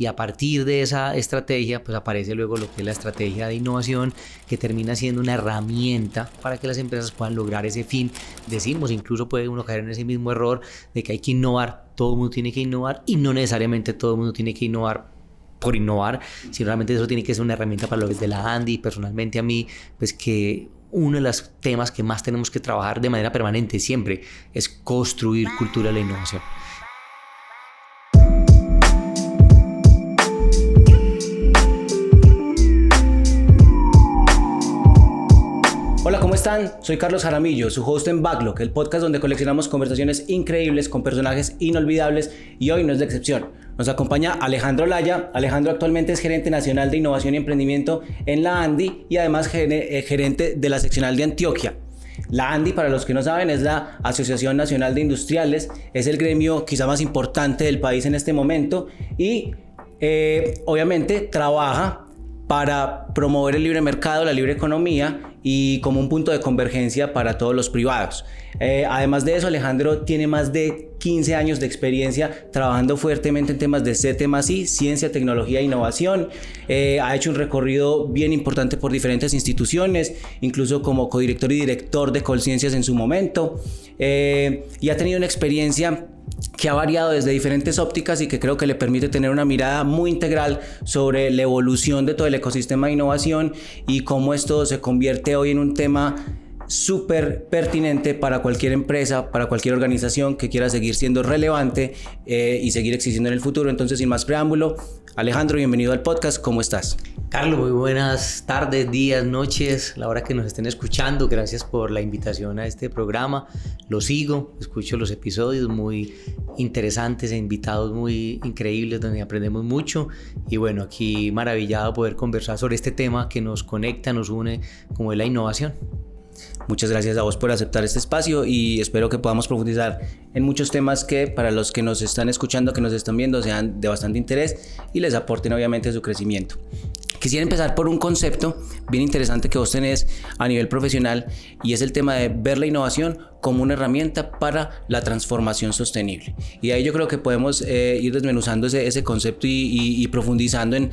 y a partir de esa estrategia pues aparece luego lo que es la estrategia de innovación, que termina siendo una herramienta para que las empresas puedan lograr ese fin. Decimos, incluso puede uno caer en ese mismo error de que hay que innovar, todo el mundo tiene que innovar y no necesariamente todo el mundo tiene que innovar por innovar, sino realmente eso tiene que ser una herramienta para lo que es de la Andy. Personalmente a mí, pues que uno de los temas que más tenemos que trabajar de manera permanente siempre es construir cultura de la innovación. Hola, ¿cómo están? Soy Carlos Jaramillo, su host en Backlog, el podcast donde coleccionamos conversaciones increíbles con personajes inolvidables, y hoy no es la excepción. Nos acompaña Alejandro Laya. Alejandro actualmente es gerente nacional de innovación y emprendimiento en la Andy y además gerente de la seccional de Antioquia. La Andy, para los que no saben, es la Asociación Nacional de Industriales, es el gremio quizá más importante del país en este momento y obviamente trabaja para promover el libre mercado, la libre economía y como un punto de convergencia para todos los privados. Además de eso, Alejandro tiene más de 15 años de experiencia trabajando fuertemente en temas de C+I, ciencia, tecnología e innovación. Ha hecho un recorrido bien importante por diferentes instituciones, incluso como codirector y director de Colciencias en su momento, y ha tenido una experiencia que ha variado desde diferentes ópticas y que creo que le permite tener una mirada muy integral sobre la evolución de todo el ecosistema de innovación y cómo esto se convierte hoy en un tema súper pertinente para cualquier empresa, para cualquier organización que quiera seguir siendo relevante y seguir existiendo en el futuro. Entonces, sin más preámbulo, Alejandro, bienvenido al podcast. ¿Cómo estás? Carlos, muy buenas tardes, días, noches, la hora que nos estén escuchando. Gracias por la invitación a este programa. Lo sigo, escucho los episodios muy interesantes e invitados muy increíbles donde aprendemos mucho. Y bueno, aquí maravillado poder conversar sobre este tema que nos conecta, nos une, como es la innovación. Muchas gracias a vos por aceptar este espacio y espero que podamos profundizar en muchos temas que para los que nos están escuchando, que nos están viendo, sean de bastante interés y les aporten obviamente su crecimiento. Quisiera empezar por un concepto bien interesante que vos tenés a nivel profesional y es el tema de ver la innovación como una herramienta para la transformación sostenible. Y ahí yo creo que podemos ir desmenuzando ese concepto y profundizando en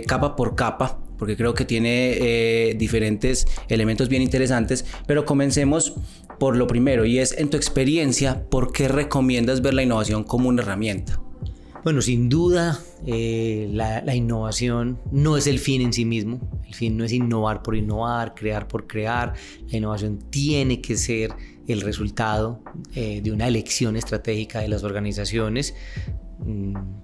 capa por capa, porque creo que tiene diferentes elementos bien interesantes, pero comencemos por lo primero y es, en tu experiencia, ¿por qué recomiendas ver la innovación como una herramienta? Bueno, sin duda, la innovación no es el fin en sí mismo. El fin no es innovar por innovar, crear por crear. La innovación tiene que ser el resultado de una elección estratégica de las organizaciones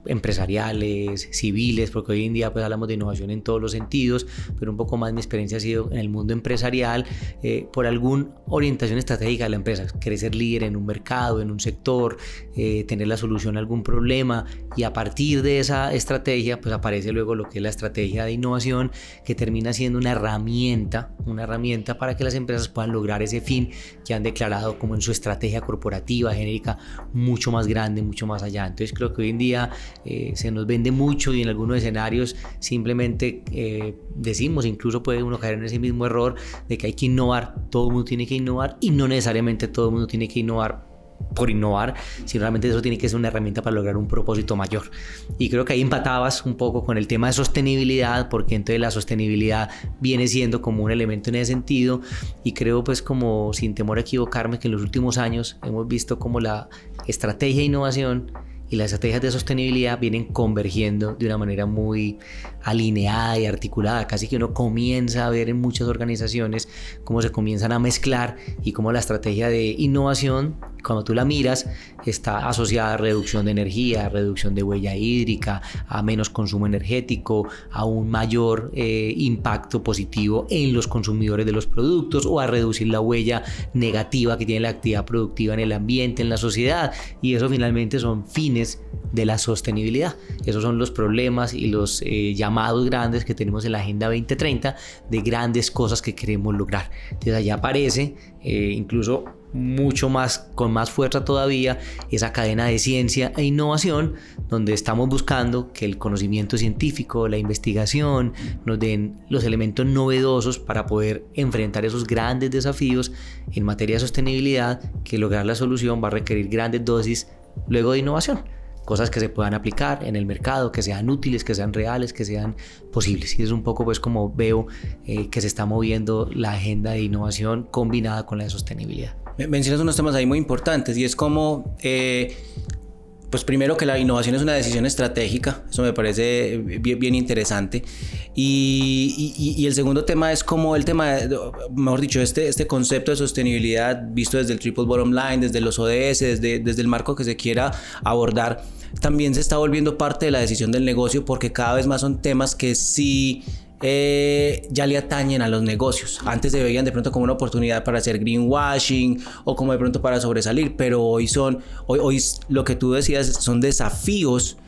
empresariales, civiles, porque hoy en día pues hablamos de innovación en todos los sentidos, pero un poco más mi experiencia ha sido en el mundo empresarial, por alguna orientación estratégica de la empresa, querer ser líder en un mercado, en un sector, tener la solución a algún problema, y a partir de esa estrategia pues aparece luego lo que es la estrategia de innovación, que termina siendo una herramienta para que las empresas puedan lograr ese fin que han declarado como en su estrategia corporativa genérica, mucho más grande, mucho más allá. Entonces creo que hoy en día se nos vende mucho y en algunos escenarios simplemente decimos, incluso puede uno caer en ese mismo error de que hay que innovar, todo el mundo tiene que innovar y no necesariamente todo el mundo tiene que innovar por innovar, sino realmente eso tiene que ser una herramienta para lograr un propósito mayor. Y creo que ahí empatabas un poco con el tema de sostenibilidad, porque entonces la sostenibilidad viene siendo como un elemento en ese sentido, y creo pues como sin temor a equivocarme que en los últimos años hemos visto como la estrategia de innovación y las estrategias de sostenibilidad vienen convergiendo de una manera muy alineada y articulada. Casi que uno comienza a ver en muchas organizaciones cómo se comienzan a mezclar y cómo la estrategia de innovación, cuando tú la miras, está asociada a reducción de energía, a reducción de huella hídrica, a menos consumo energético, a un mayor impacto positivo en los consumidores de los productos, o a reducir la huella negativa que tiene la actividad productiva en el ambiente, en la sociedad. Y eso finalmente son fines de la sostenibilidad. Esos son los problemas y los llamados grandes que tenemos en la Agenda 2030 de grandes cosas que queremos lograr. Entonces allá aparece incluso mucho más, con más fuerza todavía, esa cadena de ciencia e innovación, donde estamos buscando que el conocimiento científico, la investigación, nos den los elementos novedosos para poder enfrentar esos grandes desafíos en materia de sostenibilidad, que lograr la solución va a requerir grandes dosis luego de innovación. cosas que se puedan aplicar en el mercado, que sean útiles, que sean reales, que sean posibles. Y es un poco pues como veo que se está moviendo la agenda de innovación combinada con la de sostenibilidad. Mencionas unos temas ahí muy importantes y es como... pues primero que la innovación es una decisión estratégica, eso me parece bien interesante. Y el segundo tema es como el tema, mejor dicho, este concepto de sostenibilidad visto desde el Triple Bottom Line, desde los ODS, desde el marco que se quiera abordar, también se está volviendo parte de la decisión del negocio porque cada vez más son temas que sí... ya le atañen a los negocios. Antes se veían de pronto como una oportunidad para hacer greenwashing o como de pronto para sobresalir, pero hoy lo que tú decías son desafíos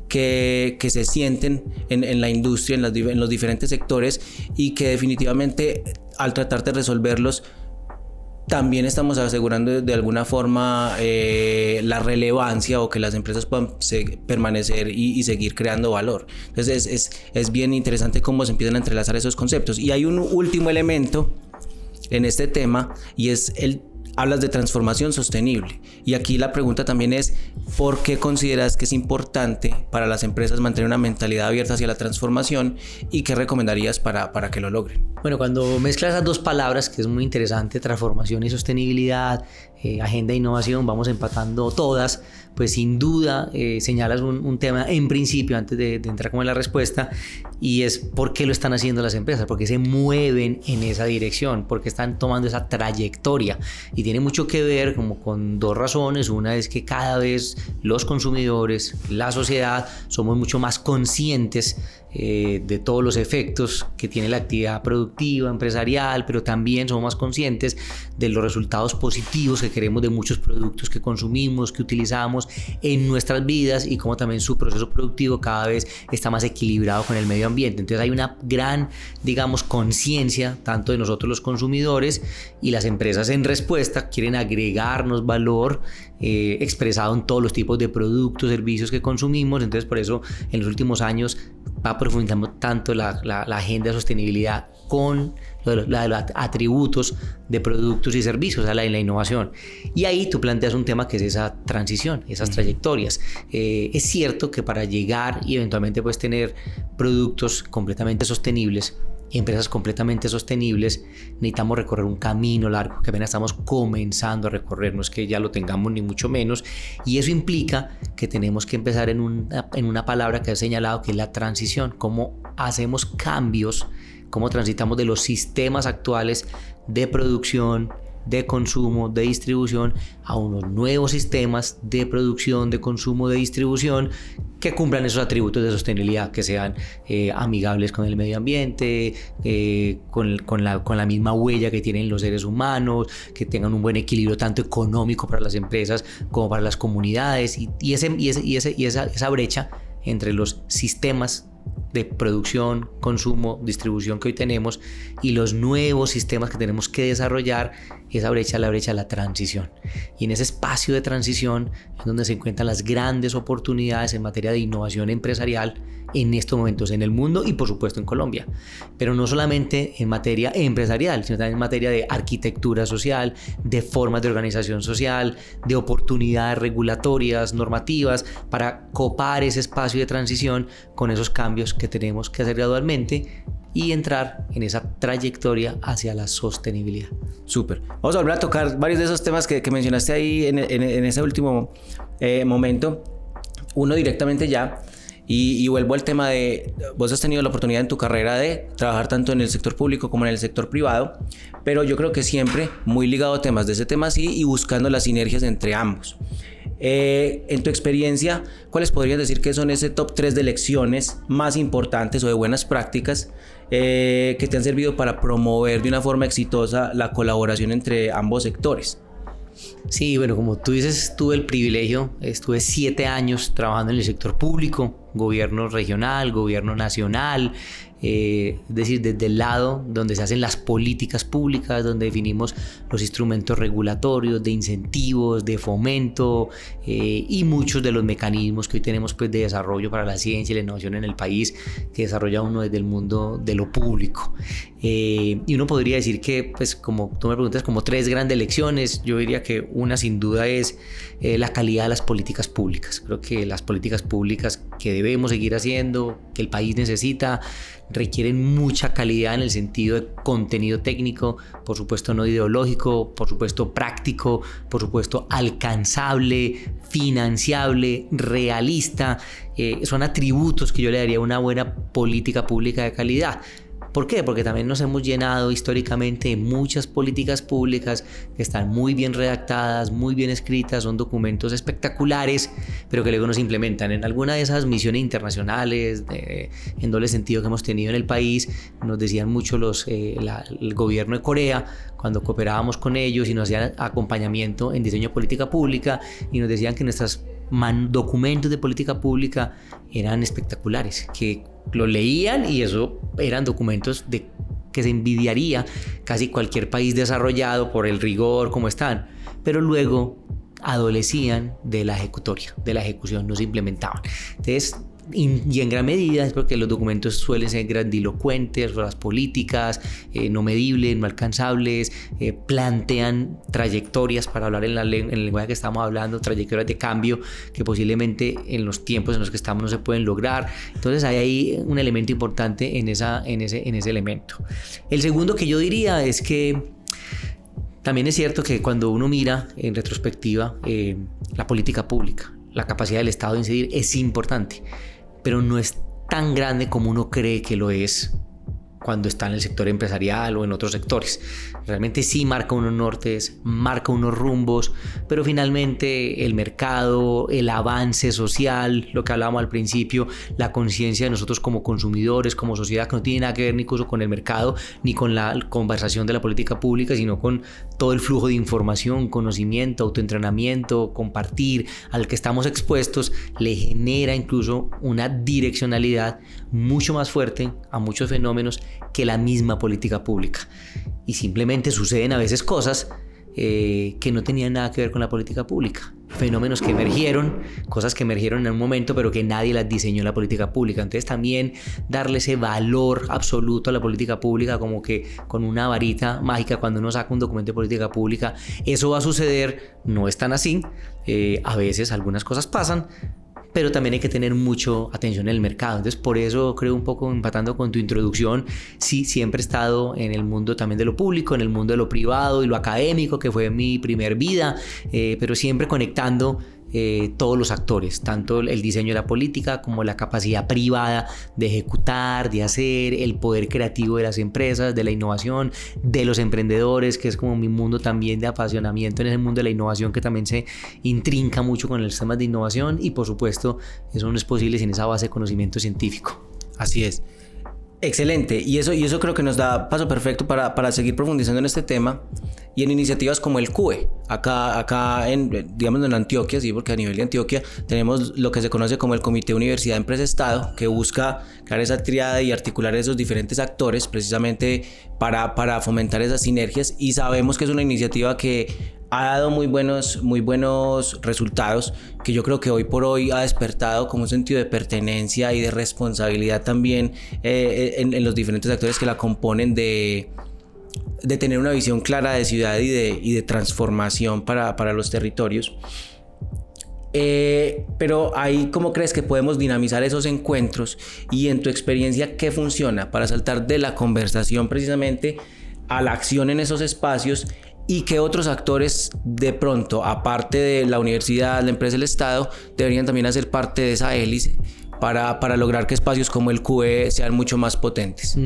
que se sienten en la industria, en los diferentes sectores y que definitivamente al tratar de resolverlos también estamos asegurando de alguna forma la relevancia o que las empresas puedan permanecer y seguir creando valor. Entonces es bien interesante cómo se empiezan a entrelazar esos conceptos. Y hay un último elemento en este tema y es hablas de transformación sostenible. Y aquí la pregunta también es, ¿por qué consideras que es importante para las empresas mantener una mentalidad abierta hacia la transformación y qué recomendarías para que lo logren? Bueno, cuando mezclas esas dos palabras, que es muy interesante, transformación y sostenibilidad, agenda e innovación, vamos empatando todas, pues sin duda señalas un tema en principio, antes de entrar como en la respuesta, y es por qué lo están haciendo las empresas, por qué se mueven en esa dirección, por qué están tomando esa trayectoria. Y tiene mucho que ver como con dos razones. Una es que cada vez los consumidores, la sociedad, somos mucho más conscientes de todos los efectos que tiene la actividad productiva, empresarial, pero también somos más conscientes de los resultados positivos que queremos de muchos productos que consumimos, que utilizamos en nuestras vidas y cómo también su proceso productivo cada vez está más equilibrado con el medio ambiente. Entonces hay una gran, digamos, conciencia tanto de nosotros los consumidores y las empresas en respuesta quieren agregarnos valor expresado en todos los tipos de productos, servicios que consumimos. Entonces por eso en los últimos años va profundizando tanto la agenda de sostenibilidad con los atributos de productos y servicios, la innovación. Y ahí tú planteas un tema que es esa transición, esas trayectorias. Es cierto que para llegar y eventualmente pues tener productos completamente sostenibles, empresas completamente sostenibles, necesitamos recorrer un camino largo que apenas estamos comenzando a recorrer, no es que ya lo tengamos ni mucho menos, y eso implica que tenemos que empezar en una palabra que has señalado, que es la transición, cómo hacemos cambios, cómo transitamos de los sistemas actuales de producción, de consumo, de distribución a unos nuevos sistemas de producción, de consumo, de distribución que cumplan esos atributos de sostenibilidad, que sean amigables con el medio ambiente, con la misma huella que tienen los seres humanos, que tengan un buen equilibrio tanto económico para las empresas como para las comunidades y esa brecha entre los sistemas de producción, consumo, distribución que hoy tenemos y los nuevos sistemas que tenemos que desarrollar, esa brecha es la brecha de la transición. Y en ese espacio de transición es donde se encuentran las grandes oportunidades en materia de innovación empresarial en estos momentos en el mundo y por supuesto en Colombia. Pero no solamente en materia empresarial, sino también en materia de arquitectura social, de formas de organización social, de oportunidades regulatorias, normativas, para copar ese espacio de transición con esos cambios que tenemos que hacer gradualmente y entrar en esa trayectoria hacia la sostenibilidad. Súper. Vamos a volver a tocar varios de esos temas que mencionaste ahí en ese último momento. Uno directamente ya. Y vuelvo al tema de, vos has tenido la oportunidad en tu carrera de trabajar tanto en el sector público como en el sector privado, pero yo creo que siempre muy ligado a temas de ese tema sí y buscando las sinergias entre ambos. En tu experiencia, ¿cuáles podrías decir que son ese top 3 de lecciones más importantes o de buenas prácticas que te han servido para promover de una forma exitosa la colaboración entre ambos sectores? Sí, bueno, como tú dices, tuve el privilegio, estuve 7 años trabajando en el sector público, gobierno regional, gobierno nacional, es decir, desde el lado donde se hacen las políticas públicas, donde definimos los instrumentos regulatorios, de incentivos, de fomento y muchos de los mecanismos que hoy tenemos pues, de desarrollo para la ciencia y la innovación en el país, que desarrolla uno desde el mundo de lo público. Y uno podría decir que, pues, como tú me preguntas, como 3 grandes lecciones. Yo diría que una sin duda es la calidad de las políticas públicas. Creo que las políticas públicas que debemos seguir haciendo, que el país necesita, requieren mucha calidad en el sentido de contenido técnico, por supuesto no ideológico, por supuesto práctico, por supuesto alcanzable, financiable, realista. Son atributos que yo le daría a una buena política pública de calidad. ¿Por qué? Porque también nos hemos llenado históricamente de muchas políticas públicas que están muy bien redactadas, muy bien escritas, son documentos espectaculares, pero que luego no se implementan. En alguna de esas misiones internacionales en doble sentido que hemos tenido en el país, nos decían mucho el gobierno de Corea, cuando cooperábamos con ellos y nos hacían acompañamiento en diseño de política pública, y nos decían que nuestros documentos de política pública eran espectaculares, que lo leían y eso eran documentos que se envidiaría casi cualquier país desarrollado por el rigor como están, pero luego adolecían de la ejecutoria, de la ejecución, no se implementaban. Entonces, y en gran medida es porque los documentos suelen ser grandilocuentes, las políticas no medibles, no alcanzables, plantean trayectorias, para hablar en el lenguaje que estamos hablando, trayectorias de cambio que posiblemente en los tiempos en los que estamos no se pueden lograr. Entonces hay ahí un elemento importante en ese elemento. El segundo que yo diría es que también es cierto que cuando uno mira en retrospectiva la política pública, la capacidad del Estado de incidir es importante, pero no es tan grande como uno cree que lo es cuando está en el sector empresarial o en otros sectores. Realmente sí marca unos nortes, marca unos rumbos, pero finalmente el mercado, el avance social, lo que hablábamos al principio, la conciencia de nosotros como consumidores, como sociedad, que no tiene nada que ver ni incluso con el mercado, ni con la conversación de la política pública, sino con todo el flujo de información, conocimiento, autoentrenamiento, compartir, al que estamos expuestos, le genera incluso una direccionalidad mucho más fuerte a muchos fenómenos que la misma política pública. Y simplemente suceden a veces cosas que no tenían nada que ver con la política pública. Fenómenos que emergieron, cosas que emergieron en un momento, pero que nadie las diseñó en la política pública. Entonces también darle ese valor absoluto a la política pública, como que con una varita mágica, cuando uno saca un documento de política pública, eso va a suceder, no es tan así. A veces algunas cosas pasan, pero también hay que tener mucho atención en el mercado. Entonces, por eso creo, un poco empatando con tu introducción, sí, siempre he estado en el mundo también de lo público, en el mundo de lo privado y lo académico, que fue mi primer vida, pero siempre conectando todos los actores, tanto el diseño de la política como la capacidad privada de ejecutar, de hacer, el poder creativo de las empresas, de la innovación, de los emprendedores, que es como mi mundo también de apasionamiento en ese mundo de la innovación, que también se intrinca mucho con los temas de innovación, y por supuesto eso no es posible sin esa base de conocimiento científico. Así es. Excelente, y eso creo que nos da paso perfecto para seguir profundizando en este tema y en iniciativas como el CUE. Acá digamos en Antioquia, sí, porque a nivel de Antioquia tenemos lo que se conoce como el Comité Universidad Empresa Estado, que busca crear esa tríada y articular esos diferentes actores precisamente para fomentar esas sinergias, y sabemos que es una iniciativa que ha dado muy buenos resultados, que yo creo que hoy por hoy ha despertado como un sentido de pertenencia y de responsabilidad también en los diferentes actores que la componen, de tener una visión clara de ciudad y de transformación para los territorios. Pero ahí, ¿cómo crees que podemos dinamizar esos encuentros? Y en tu experiencia, ¿qué funciona para saltar de la conversación precisamente a la acción en esos espacios? Y qué otros actores, de pronto, aparte de la universidad, la empresa, el Estado, deberían también hacer parte de esa hélice para lograr que espacios como el CUE sean mucho más potentes.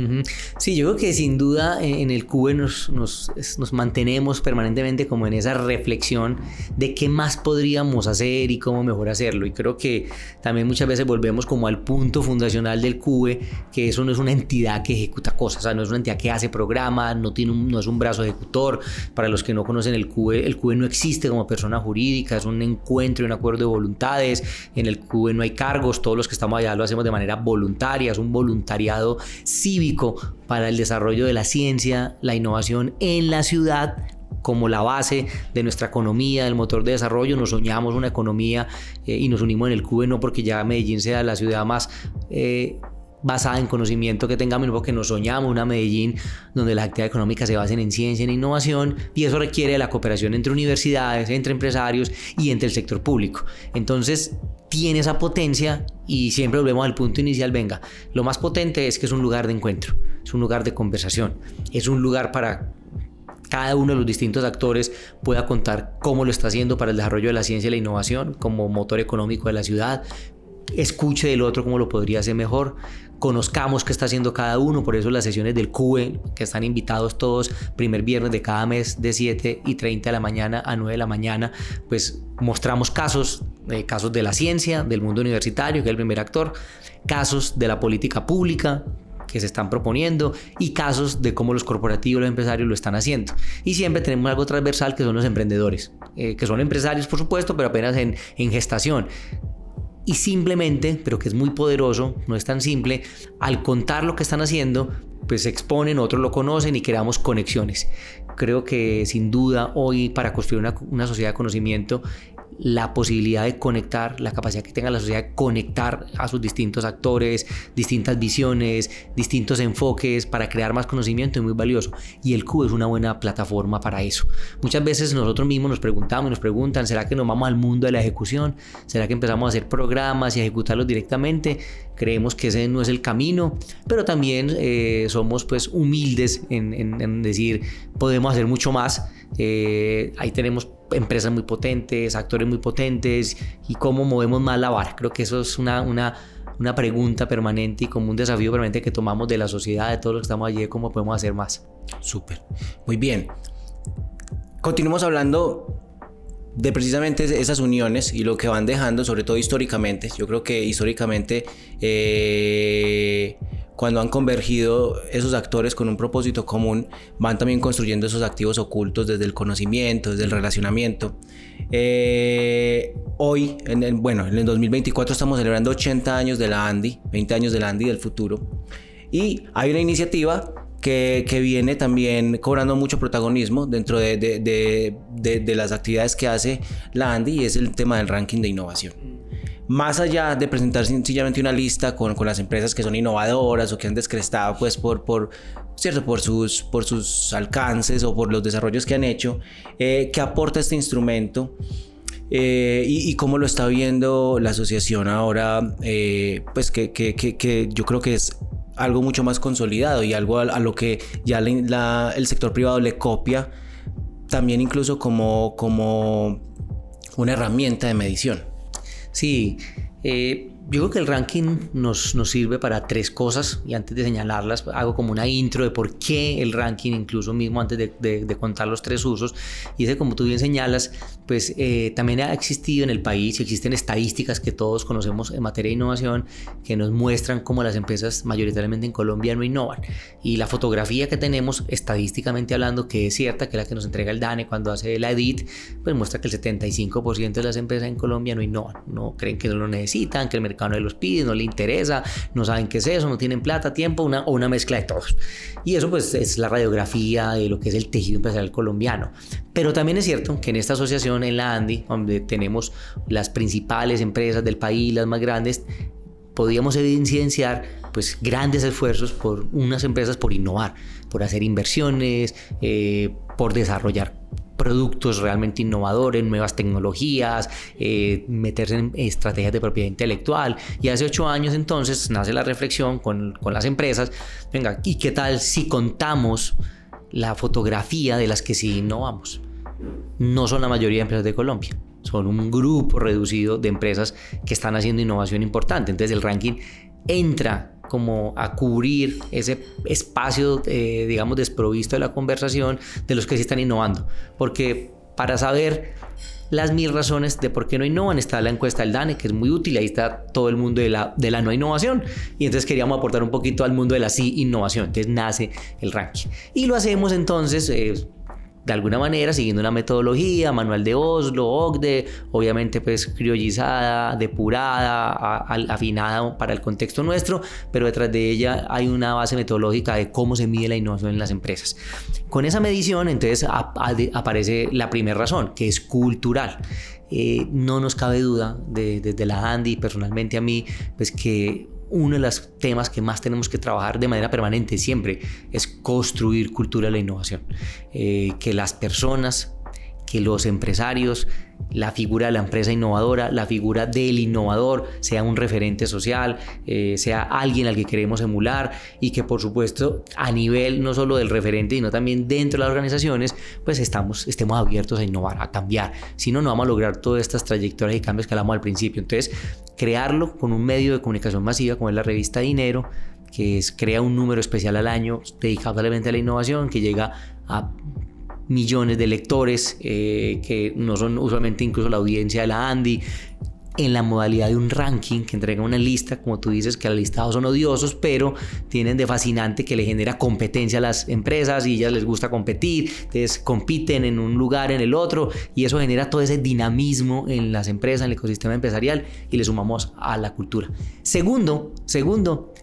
Sí, yo creo que sin duda en el CUE nos mantenemos permanentemente como en esa reflexión de qué más podríamos hacer y cómo mejor hacerlo. Y creo que también muchas veces volvemos como al punto fundacional del CUE, que eso no es una entidad que ejecuta cosas, o sea, no es una entidad que hace programas, no es un brazo ejecutor. Para los que no conocen el CUE no existe como persona jurídica, es un encuentro y un acuerdo de voluntades. En el CUE no hay cargos, todos los que estamos estamos allá lo hacemos de manera voluntaria, es un voluntariado cívico para el desarrollo de la ciencia, la innovación en la ciudad como la base de nuestra economía, del motor de desarrollo. Nos soñamos una economía y nos unimos en el CUBE no porque ya Medellín sea la ciudad más basada en conocimiento que tengamos, sino porque nos soñamos una Medellín donde las actividades económicas se basen en ciencia, en innovación, y eso requiere de la cooperación entre universidades, entre empresarios y entre el sector público. Entonces tiene esa potencia y siempre volvemos al punto inicial. Venga, lo más potente es que es un lugar de encuentro, es un lugar de conversación, es un lugar para cada uno de los distintos actores pueda contar cómo lo está haciendo para el desarrollo de la ciencia y la innovación como motor económico de la ciudad. Escuche del otro cómo lo podría hacer mejor, conozcamos qué está haciendo cada uno. Por eso las sesiones del CUBE, que están invitados todos, primer viernes de cada mes de 7:30 de la mañana a 9 de la mañana, pues mostramos casos de la ciencia, del mundo universitario, que es el primer actor, casos de la política pública que se están proponiendo y casos de cómo los corporativos, los empresarios lo están haciendo. Y siempre tenemos algo transversal que son los emprendedores, que son empresarios por supuesto, pero apenas en gestación. Y simplemente, pero que es muy poderoso, no es tan simple, al contar lo que están haciendo, pues se exponen, otros lo conocen y creamos conexiones. Creo que sin duda hoy para construir una sociedad de conocimiento, la posibilidad de conectar, la capacidad que tenga la sociedad de conectar a sus distintos actores, distintas visiones, distintos enfoques para crear más conocimiento es muy valioso, y el CUBE es una buena plataforma para eso. Muchas veces nosotros mismos nos preguntamos y nos preguntan, ¿será que nos vamos al mundo de la ejecución? ¿Será que empezamos a hacer programas y a ejecutarlos directamente? Creemos que ese no es el camino, pero también somos pues humildes en decir podemos hacer mucho más. Ahí tenemos empresas muy potentes, actores muy potentes, y cómo movemos más la vara. Creo que eso es una pregunta permanente y como un desafío permanente que tomamos de la sociedad, de todos los que estamos allí, cómo podemos hacer más. Súper, muy bien. Continuamos hablando de precisamente esas uniones y lo que van dejando, sobre todo históricamente. Yo creo que históricamente cuando han convergido esos actores con un propósito común, van también construyendo esos activos ocultos desde el conocimiento, desde el relacionamiento. Hoy, en el 2024 estamos celebrando 80 años de la ANDI, 20 años de la ANDI del futuro, y hay una iniciativa que viene también cobrando mucho protagonismo dentro de las actividades que hace la ANDI, y es el tema del ranking de innovación. Más allá de presentar sencillamente una lista con las empresas que son innovadoras o que han descrestado pues por sus alcances o por los desarrollos que han hecho, ¿qué aporta este instrumento? Y cómo lo está viendo la asociación ahora, pues que yo creo que es algo mucho más consolidado y algo a lo que ya el sector privado le copia, también incluso como una herramienta de medición. Sí, yo creo que el ranking nos sirve para tres cosas, y antes de señalarlas hago como una intro de por qué el ranking, incluso mismo antes de contar los tres usos. Y ese, como tú bien señalas, pues también ha existido en el país, existen estadísticas que todos conocemos en materia de innovación que nos muestran cómo las empresas mayoritariamente en Colombia no innovan, y la fotografía que tenemos estadísticamente hablando, que es cierta, que es la que nos entrega el DANE cuando hace la EDIT, pues muestra que el 75% de las empresas en Colombia no innovan, no creen que no lo necesitan, que el mercado no los pide, no le interesa, no saben qué es eso, no tienen plata, tiempo, o una mezcla de todos. Y eso pues es la radiografía de lo que es el tejido empresarial colombiano. Pero también es cierto que en esta asociación, en la ANDI, donde tenemos las principales empresas del país, las más grandes, podíamos evidenciar pues grandes esfuerzos por unas empresas por innovar, por hacer inversiones, por desarrollar productos realmente innovadores, nuevas tecnologías, meterse en estrategias de propiedad intelectual. Y hace 8 años entonces nace la reflexión con las empresas, venga, ¿y qué tal si contamos la fotografía de las que sí innovamos? No son la mayoría de empresas de Colombia, son un grupo reducido de empresas que están haciendo innovación importante. Entonces el ranking entra como a cubrir ese espacio, digamos, desprovisto de la conversación de los que sí están innovando. Porque para saber las 1000 razones de por qué no innovan está la encuesta del DANE, que es muy útil. Ahí está todo el mundo de la no innovación, y entonces queríamos aportar un poquito al mundo de la sí innovación. Entonces nace el ranking y lo hacemos entonces de alguna manera siguiendo una metodología, manual de Oslo, OCDE, obviamente pues criollizada, depurada, afinada para el contexto nuestro, pero detrás de ella hay una base metodológica de cómo se mide la innovación en las empresas. Con esa medición entonces aparece la primera razón, que es cultural. No nos cabe duda desde la Andy, personalmente a mí, pues que uno de los temas que más tenemos que trabajar de manera permanente siempre es construir cultura de la innovación. Que las personas, que los empresarios, la figura de la empresa innovadora, la figura del innovador sea un referente social, sea alguien al que queremos emular y que por supuesto a nivel no solo del referente sino también dentro de las organizaciones pues estemos abiertos a innovar, a cambiar. Si no, no vamos a lograr todas estas trayectorias y cambios que hablamos al principio. Entonces, crearlo con un medio de comunicación masiva como es la revista Dinero, que crea un número especial al año dedicado solamente a la innovación, que llega a millones de lectores que no son usualmente incluso la audiencia de la Andy, en la modalidad de un ranking que entrega una lista, como tú dices, que los listados son odiosos, pero tienen de fascinante que le genera competencia a las empresas y ellas les gusta competir, entonces compiten en un lugar, en el otro, y eso genera todo ese dinamismo en las empresas, en el ecosistema empresarial, y le sumamos a la cultura. Segundo,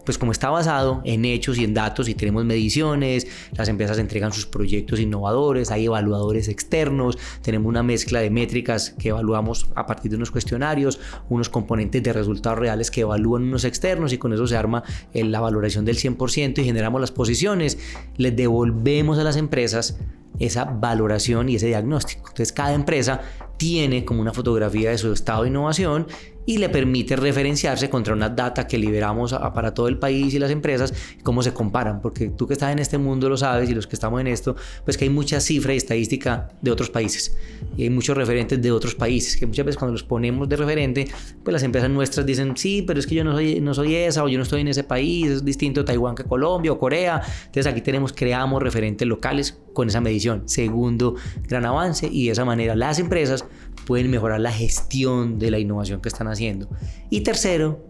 pues como está basado en hechos y en datos y tenemos mediciones, las empresas entregan sus proyectos innovadores, hay evaluadores externos, tenemos una mezcla de métricas que evaluamos a partir de unos cuestionarios, unos componentes de resultados reales que evalúan unos externos y con eso se arma la valoración del 100% y generamos las posiciones, les devolvemos a las empresas esa valoración y ese diagnóstico. Entonces cada empresa tiene como una fotografía de su estado de innovación y le permite referenciarse contra una data que liberamos para todo el país y las empresas, cómo se comparan, porque tú que estás en este mundo lo sabes y los que estamos en esto, pues que hay mucha cifra y estadística de otros países y hay muchos referentes de otros países que muchas veces cuando los ponemos de referente, pues las empresas nuestras dicen sí, pero es que yo no soy esa o yo no estoy en ese país, es distinto Taiwán que Colombia o Corea. Entonces aquí creamos referentes locales con esa medición. Segundo gran avance, y de esa manera las empresas pueden mejorar la gestión de la innovación que están haciendo. Y tercero,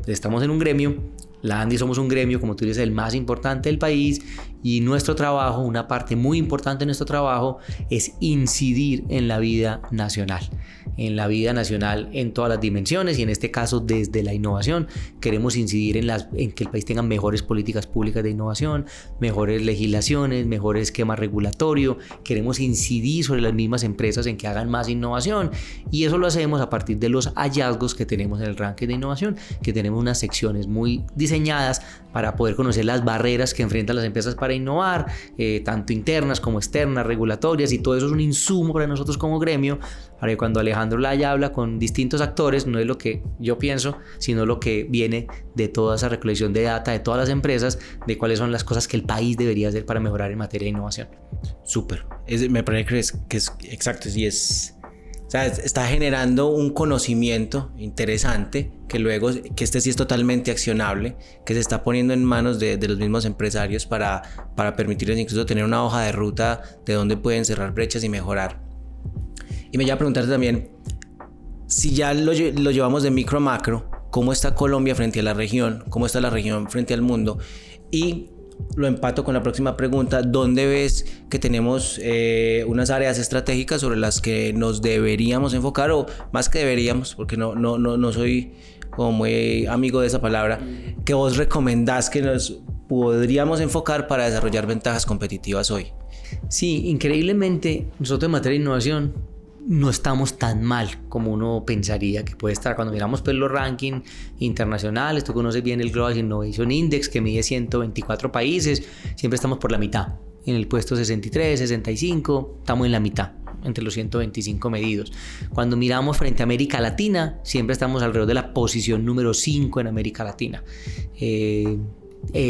estamos en un gremio, la Andy somos un gremio, como tú dices, el más importante del país, y nuestro trabajo, una parte muy importante de nuestro trabajo es incidir en la vida nacional en todas las dimensiones, y en este caso desde la innovación queremos incidir en que el país tenga mejores políticas públicas de innovación, mejores legislaciones, mejor esquema regulatorio. Queremos incidir sobre las mismas empresas en que hagan más innovación, y eso lo hacemos a partir de los hallazgos que tenemos en el ranking de innovación, que tenemos unas secciones muy diseñadas para poder conocer las barreras que enfrentan las empresas para innovar, tanto internas como externas, regulatorias, y todo eso es un insumo para nosotros como gremio, para que cuando Alejandro Laya habla con distintos actores, no es lo que yo pienso, sino lo que viene de toda esa recolección de data de todas las empresas, de cuáles son las cosas que el país debería hacer para mejorar en materia de innovación. Súper, me parece que es exacto, sí es... O sea, está generando un conocimiento interesante que luego, que sí es totalmente accionable, que se está poniendo en manos de los mismos empresarios para permitirles incluso tener una hoja de ruta de dónde pueden cerrar brechas y mejorar. Y me lleva a preguntarte también, si ya lo llevamos de micro a macro, ¿cómo está Colombia frente a la región? ¿Cómo está la región frente al mundo? Y lo empato con la próxima pregunta, ¿dónde ves que tenemos unas áreas estratégicas sobre las que nos deberíamos enfocar, o más que deberíamos, porque no soy como muy amigo de esa palabra, que vos recomendás que nos podríamos enfocar para desarrollar ventajas competitivas hoy? Sí, increíblemente nosotros en materia de innovación no estamos tan mal como uno pensaría que puede estar. Cuando miramos pues los rankings internacionales, tú conoces bien el Global Innovation Index, que mide 124 países, siempre estamos por la mitad, en el puesto 63, 65, estamos en la mitad entre los 125 medidos. Cuando miramos frente a América Latina, siempre estamos alrededor de la posición número 5 en América Latina.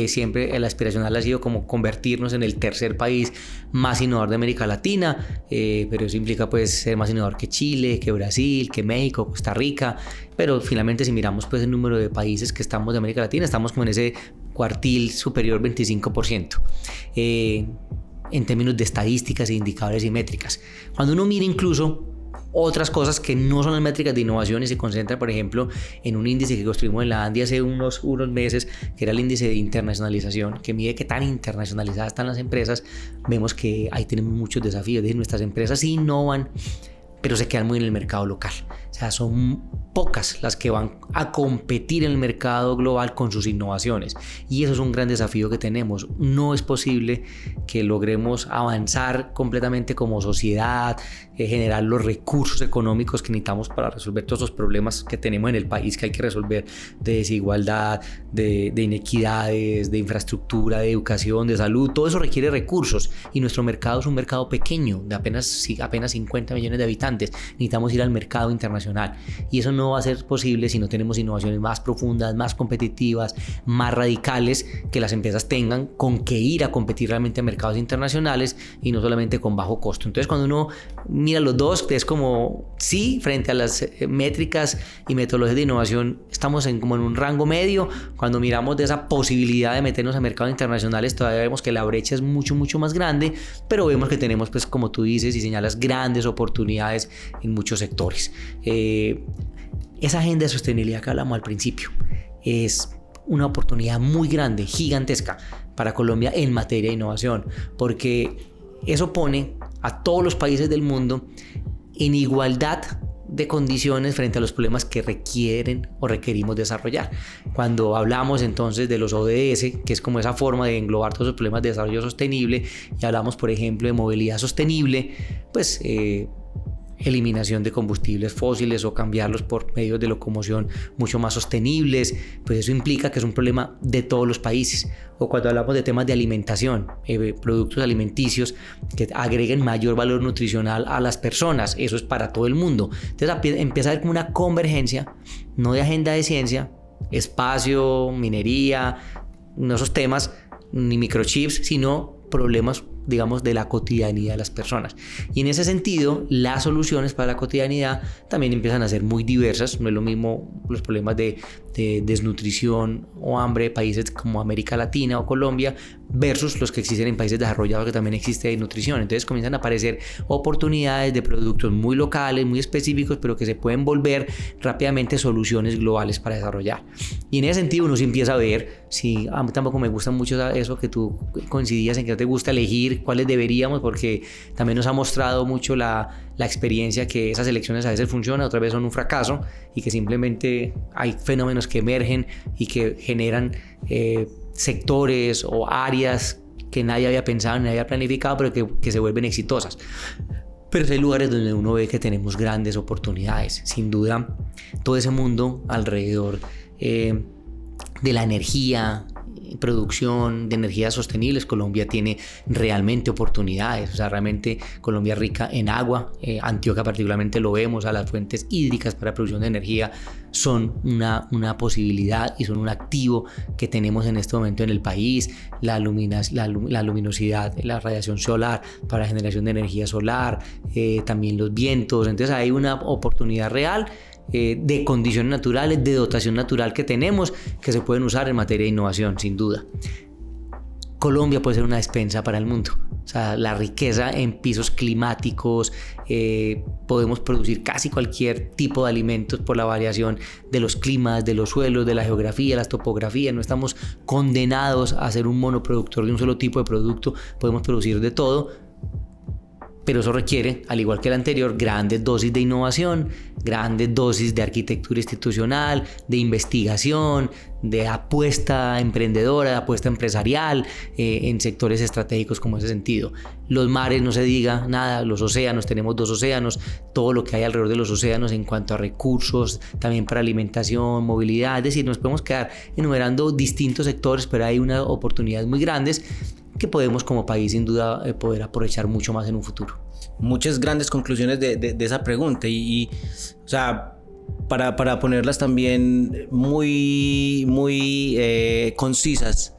Siempre el aspiracional ha sido como convertirnos en el tercer país más innovador de América Latina, pero eso implica pues ser más innovador que Chile, que Brasil, que México, Costa Rica, pero finalmente si miramos pues el número de países que estamos de América Latina, estamos como en ese cuartil superior 25%. En términos de estadísticas, indicadores y métricas. Cuando uno mira incluso otras cosas que no son las métricas de innovación y se concentran, por ejemplo, en un índice que construimos en la ANDI hace unos meses, que era el índice de internacionalización, que mide qué tan internacionalizadas están las empresas. Vemos que ahí tenemos muchos desafíos. Es decir, nuestras empresas sí innovan, pero se quedan muy en el mercado local. O sea, son pocas las que van a competir en el mercado global con sus innovaciones. Y eso es un gran desafío que tenemos. No es posible que logremos avanzar completamente como sociedad, generar los recursos económicos que necesitamos para resolver todos los problemas que tenemos en el país, que hay que resolver, de desigualdad, de inequidades, de infraestructura, de educación, de salud. Todo eso requiere recursos y nuestro mercado es un mercado pequeño, de apenas 50 millones de habitantes. Necesitamos ir al mercado internacional y eso no va a ser posible si no tenemos innovaciones más profundas, más competitivas, más radicales, que las empresas tengan con que ir a competir realmente a mercados internacionales y no solamente con bajo costo. Entonces, cuando uno mira los dos, es como sí, frente a las métricas y metodologías de innovación estamos como en un rango medio. Cuando miramos de esa posibilidad de meternos a mercados internacionales, todavía vemos que la brecha es mucho más grande, pero vemos que tenemos, pues, como tú dices y señalas, grandes oportunidades en muchos sectores. Esa agenda de sostenibilidad que hablamos al principio es una oportunidad muy grande, gigantesca para Colombia en materia de innovación, porque eso pone a todos los países del mundo en igualdad de condiciones frente a los problemas que requieren o requerimos desarrollar. Cuando hablamos entonces de los ODS, que es como esa forma de englobar todos los problemas de desarrollo sostenible, y hablamos, por ejemplo, de movilidad sostenible, pues eliminación de combustibles fósiles o cambiarlos por medios de locomoción mucho más sostenibles, pues eso implica que es un problema de todos los países. O cuando hablamos de temas de alimentación, productos alimenticios que agreguen mayor valor nutricional a las personas, eso es para todo el mundo. Entonces empieza a haber como una convergencia, no de agenda de ciencia, espacio, minería, no esos temas, ni microchips, sino problemas, digamos, de la cotidianidad de las personas. Y en ese sentido, las soluciones para la cotidianidad también empiezan a ser muy diversas. No es lo mismo los problemas de desnutrición o hambre de países como América Latina o Colombia versus los que existen en países desarrollados, que también existe desnutrición. Entonces comienzan a aparecer oportunidades de productos muy locales, muy específicos, pero que se pueden volver rápidamente soluciones globales para desarrollar. Y en ese sentido uno se empieza a ver, si a mí tampoco me gusta mucho eso que tú coincidías en que no te gusta elegir cuáles deberíamos, porque también nos ha mostrado mucho la experiencia que esas elecciones a veces funcionan, otras veces son un fracaso, y que simplemente hay fenómenos que emergen y que generan sectores o áreas que nadie había pensado, nadie había planificado, pero que se vuelven exitosas. Pero hay lugares donde uno ve que tenemos grandes oportunidades. Sin duda, todo ese mundo alrededor de la energía, producción de energías sostenibles, Colombia tiene realmente oportunidades. O sea, realmente Colombia es rica en agua. Antioquia particularmente lo vemos, a las fuentes hídricas para producción de energía son una posibilidad y son un activo que tenemos en este momento en el país. La luminosidad, la radiación solar para generación de energía solar, también los vientos. Entonces hay una oportunidad real de condiciones naturales, de dotación natural que tenemos, que se pueden usar en materia de innovación, sin duda. Colombia puede ser una despensa para el mundo. O sea, la riqueza en pisos climáticos, podemos producir casi cualquier tipo de alimentos por la variación de los climas, de los suelos, de la geografía, las topografías. No estamos condenados a ser un monoproductor de un solo tipo de producto, podemos producir de todo. Pero eso requiere, al igual que el anterior, grandes dosis de innovación, grandes dosis de arquitectura institucional, de investigación, de apuesta emprendedora, de apuesta empresarial en sectores estratégicos como ese sentido. Los mares, no se diga nada, los océanos, tenemos 2 océanos, todo lo que hay alrededor de los océanos en cuanto a recursos, también para alimentación, movilidad, es decir, nos podemos quedar enumerando distintos sectores, pero hay unas oportunidades muy grandes que podemos como país sin duda poder aprovechar mucho más en un futuro. Muchas grandes conclusiones de esa pregunta y o sea, para ponerlas también muy concisas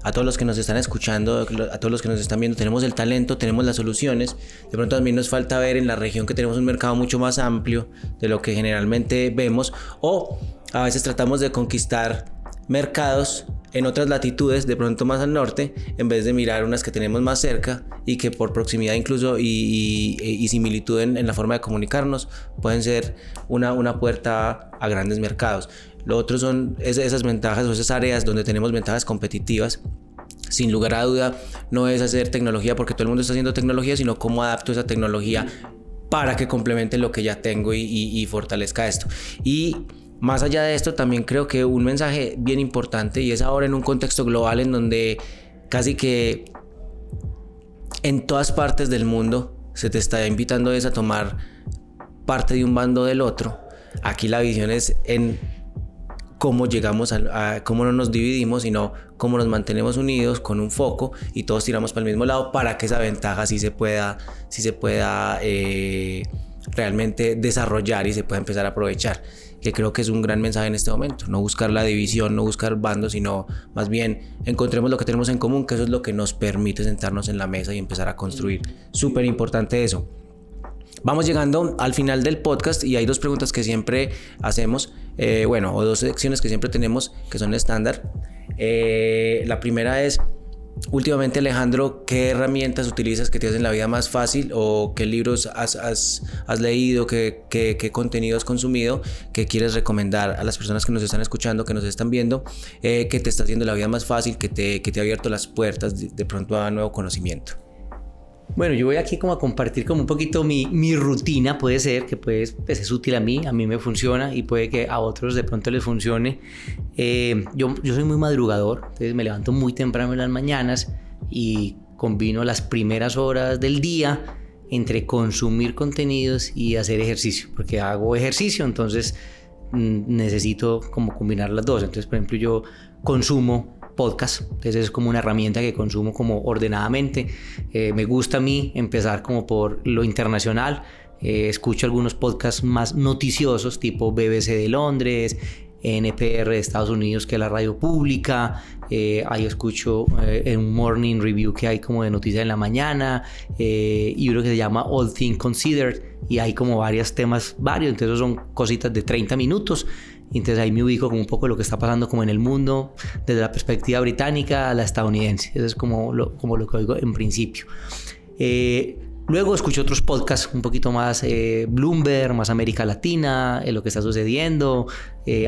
a todos los que nos están escuchando, a todos los que nos están viendo. Tenemos el talento, tenemos las soluciones. De pronto también nos falta ver en la región que tenemos un mercado mucho más amplio de lo que generalmente vemos, o a veces tratamos de conquistar mercados en otras latitudes, de pronto más al norte, en vez de mirar unas que tenemos más cerca y que por proximidad incluso y similitud en la forma de comunicarnos pueden ser una puerta a grandes mercados. Lo otro son esas ventajas o esas áreas donde tenemos ventajas competitivas. Sin lugar a duda, no es hacer tecnología porque todo el mundo está haciendo tecnología, sino cómo adapto esa tecnología para que complemente lo que ya tengo y fortalezca esto. Y más allá de esto, también creo que un mensaje bien importante, y es ahora en un contexto global en donde casi que en todas partes del mundo se te está invitando a tomar parte de un bando del otro. Aquí la visión es en cómo llegamos a cómo no nos dividimos, sino cómo nos mantenemos unidos con un foco y todos tiramos para el mismo lado para que esa ventaja sí se pueda realmente desarrollar y se pueda empezar a aprovechar, que creo que es un gran mensaje en este momento. No buscar la división, no buscar bandos, sino más bien encontremos lo que tenemos en común, que eso es lo que nos permite sentarnos en la mesa y empezar a construir. Súper importante eso. Vamos llegando al final del podcast y hay dos preguntas que siempre hacemos, o dos secciones que siempre tenemos que son estándar. La primera es, últimamente, Alejandro, ¿qué herramientas utilizas que te hacen la vida más fácil? ¿O qué libros has leído, qué contenido has consumido que quieres recomendar a las personas que nos están escuchando, que nos están viendo, que te está haciendo la vida más fácil, que te ha abierto las puertas de pronto a nuevo conocimiento? Bueno, yo voy aquí como a compartir como un poquito mi rutina, puede ser, que pues es útil a mí me funciona y puede que a otros de pronto les funcione. Yo soy muy madrugador, entonces me levanto muy temprano en las mañanas y combino las primeras horas del día entre consumir contenidos y hacer ejercicio, porque hago ejercicio, entonces necesito como combinar las dos. Entonces, por ejemplo, yo consumo podcast, entonces es como una herramienta que consumo como ordenadamente. Me gusta a mí empezar como por lo internacional. Escucho algunos podcasts más noticiosos tipo BBC de Londres, NPR de Estados Unidos, que es la radio pública. Ahí escucho un morning review que hay como de noticias en la mañana, y uno que se llama All Things Considered, y hay como varios temas varios, entonces son cositas de 30 minutos. Entonces ahí me ubico como un poco lo que está pasando como en el mundo desde la perspectiva británica a la estadounidense. Eso es como lo que oigo en principio. Luego escucho otros podcasts un poquito más Bloomberg, más América Latina, lo que está sucediendo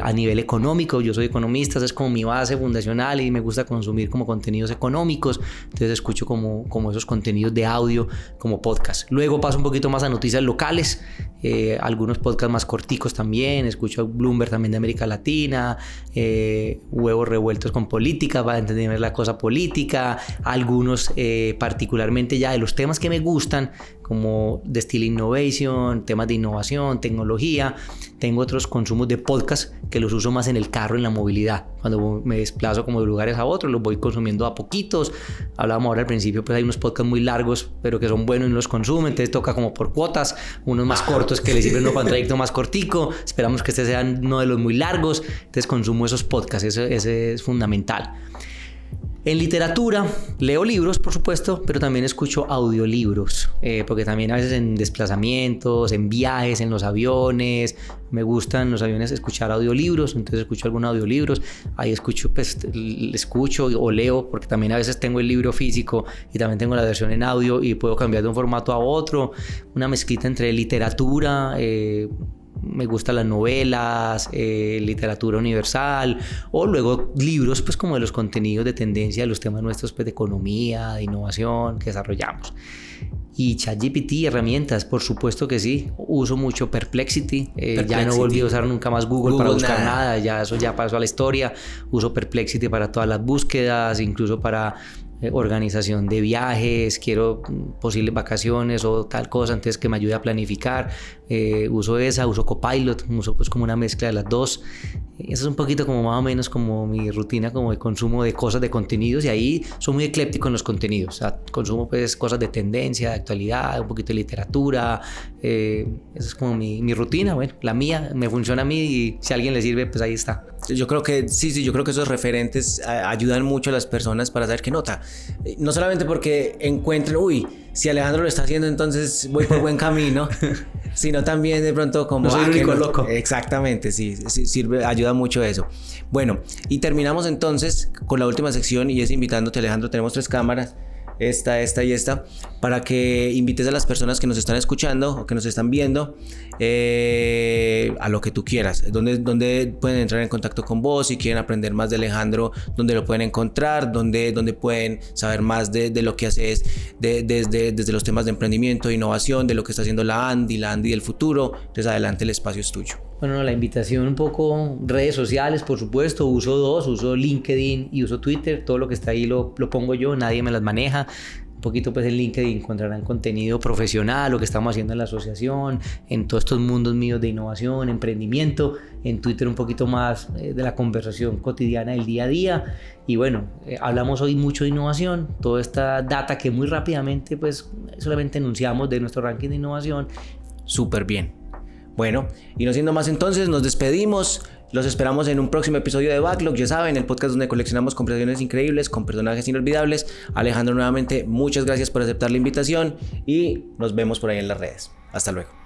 a nivel económico. Yo soy economista, esa es como mi base fundacional y me gusta consumir como contenidos económicos. Entonces escucho como esos contenidos de audio como podcast. Luego paso un poquito más a noticias locales, algunos podcasts más corticos también. Escucho Bloomberg también de América Latina, Huevos Revueltos con Política para entender la cosa política. Algunos particularmente ya de los temas que me gustan, como de Still Innovation, temas de innovación, tecnología. Tengo otros consumos de podcast que los uso más en el carro, en la movilidad. Cuando me desplazo como de lugares a otros, los voy consumiendo a poquitos. Hablábamos ahora al principio, pues hay unos podcasts muy largos, pero que son buenos y no los consumen. Entonces toca como por cuotas, unos más cortos que les sirven para un trayecto más cortico. Esperamos que este sea uno de los muy largos. Entonces consumo esos podcasts, ese es fundamental. En literatura, leo libros, por supuesto, pero también escucho audiolibros, porque también a veces en desplazamientos, en viajes, en los aviones, me gustan los aviones escuchar audiolibros, entonces escucho algunos audiolibros, ahí escucho o leo, porque también a veces tengo el libro físico y también tengo la versión en audio y puedo cambiar de un formato a otro, una mezclita entre literatura, me gustan las novelas, literatura universal, o luego libros pues como de los contenidos de tendencia de los temas nuestros pues de economía, de innovación que desarrollamos. Y ChatGPT, herramientas, por supuesto que sí. Uso mucho Perplexity. Ya no volví a usar nunca más Google para buscar nada. Ya eso ya pasó a la historia. Uso Perplexity para todas las búsquedas, incluso para organización de viajes, quiero posibles vacaciones o tal cosa, entonces que me ayude a planificar. Uso Copilot, uso pues como una mezcla de las dos. Eso es un poquito como más o menos como mi rutina como de consumo de cosas, de contenidos, y ahí soy muy ecléctico en los contenidos. O sea, consumo pues cosas de tendencia, de actualidad, un poquito de literatura. Esa es como mi rutina, bueno, la mía, me funciona a mí y si a alguien le sirve, pues ahí está. Yo creo que sí, yo creo que esos referentes ayudan mucho a las personas para saber qué nota. No solamente porque encuentren, si Alejandro lo está haciendo, entonces voy por buen camino, sino también de pronto como... No soy el único loco. Exactamente, sí, sirve, ayuda mucho eso. Bueno, y terminamos entonces con la última sección y es invitándote, Alejandro, tenemos 3 cámaras. Esta y esta, para que invites a las personas que nos están escuchando o que nos están viendo a lo que tú quieras, donde pueden entrar en contacto con vos, si quieren aprender más de Alejandro, donde lo pueden encontrar, donde pueden saber más de lo que haces desde los temas de emprendimiento, innovación, de lo que está haciendo la Andy del futuro. Entonces adelante, el espacio es tuyo. Bueno, la invitación un poco, redes sociales, por supuesto, uso 2, uso LinkedIn y uso Twitter, todo lo que está ahí lo pongo yo, nadie me las maneja. Un poquito pues en LinkedIn encontrarán contenido profesional, lo que estamos haciendo en la asociación, en todos estos mundos míos de innovación, emprendimiento. En Twitter un poquito más de la conversación cotidiana del día a día. Y bueno, hablamos hoy mucho de innovación, toda esta data que muy rápidamente pues solamente enunciamos de nuestro ranking de innovación. Súper bien. Bueno, y no siendo más entonces, nos despedimos. Los esperamos en un próximo episodio de Backlog. Ya saben, el podcast donde coleccionamos conversaciones increíbles con personajes inolvidables. Alejandro, nuevamente, muchas gracias por aceptar la invitación y nos vemos por ahí en las redes. Hasta luego.